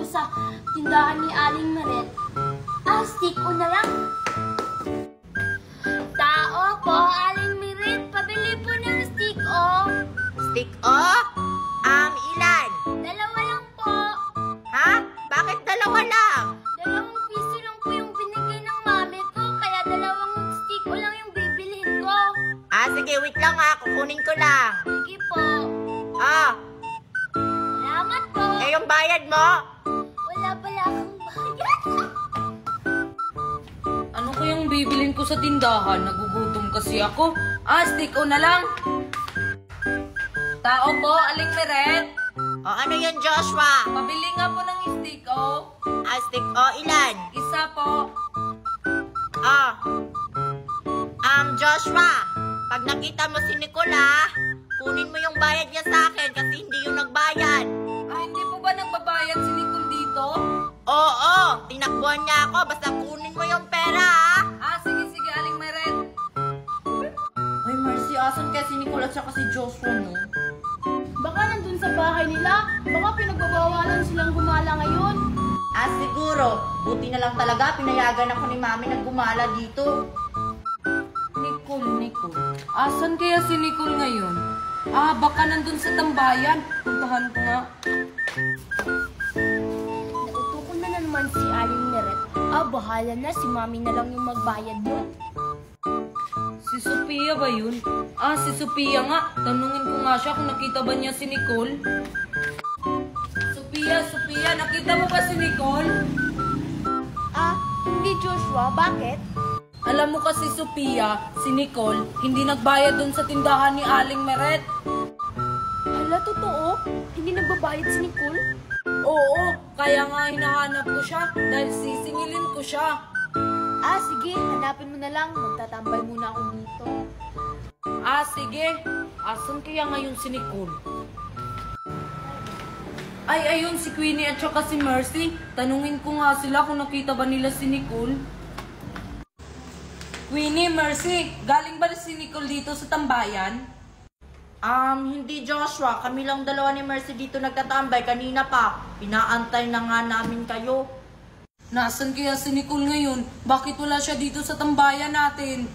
sa tindahan ni Aling Maret. Stick o na lang. Tao po, Aling Maret, pabili po ng stick o. Stick o? Ilan? Dalawa lang po. Ha? Bakit dalawa lang? 2 piso lang po yung binigay ng mami ko, kaya 2 stick o lang yung bibilhin ko. Sige, wait lang kukunin ko lang. Sige po. Salamat po. Yung bayad mo? Wala pala akong bayad. Ano kayang bibilin ko sa tindahan? Nagugutom kasi ako. Stick o na lang. Tao po, Aling Maret. Ano yun, Joshua? Pabili nga po ng stick o. Stick o, ilan? Isa po. Joshua, pag nakita mo si Nicole, kunin mo yung bayad niya sa akin kasi hindi yung nagbayad. Hindi po ba nagbabayad si Nicole dito? Oo, tinakbuhan niya ako. Basta kunin mo yung pera, Sige, Aling Maret. Ay, Mercy, asan kaya si Nicole at saka si Joshua, no? Baka nandun sa bahay nila. Baka pinagbabawalan silang gumala ngayon. Siguro. Buti na lang talaga, pinayagan ako ni Mami na gumala dito. Nicole. Asan kaya si Nicole ngayon? Baka nandun sa tambayan. Puntahan ko nga. Nauto ko na naman si Aling Maret. Bahala na. Si Mami na lang yung magbayad nun. Si Sophia ba yun? Si Sophia nga. Tanungin ko nga siya kung nakita ba niya si Nicole. Sophia, nakita mo ba si Nicole? Hindi Joshua. Bakit? Alam mo kasi, Sophia, si Nicole, hindi nagbayad dun sa tindahan ni Aling Maret. Hala, totoo? Hindi nagbabayad si Nicole? Oo, kaya nga hinahanap ko siya dahil sisingilin ko siya. Sige. Hanapin mo na lang. Magtatambay muna ako dito. Sige. Asan kaya ngayon si Nicole? Ayun, si Queenie at saka si Mercy. Tanungin ko nga sila kung nakita ba nila si Nicole. Queenie, Mercy, galing ba si Nicole dito sa tambayan? Hindi, Joshua. Kami lang dalawa ni Mercy dito nagtatambay kanina pa. Pinaantay na nga namin kayo. Nasaan kaya si Nicole ngayon? Bakit wala siya dito sa tambayan natin?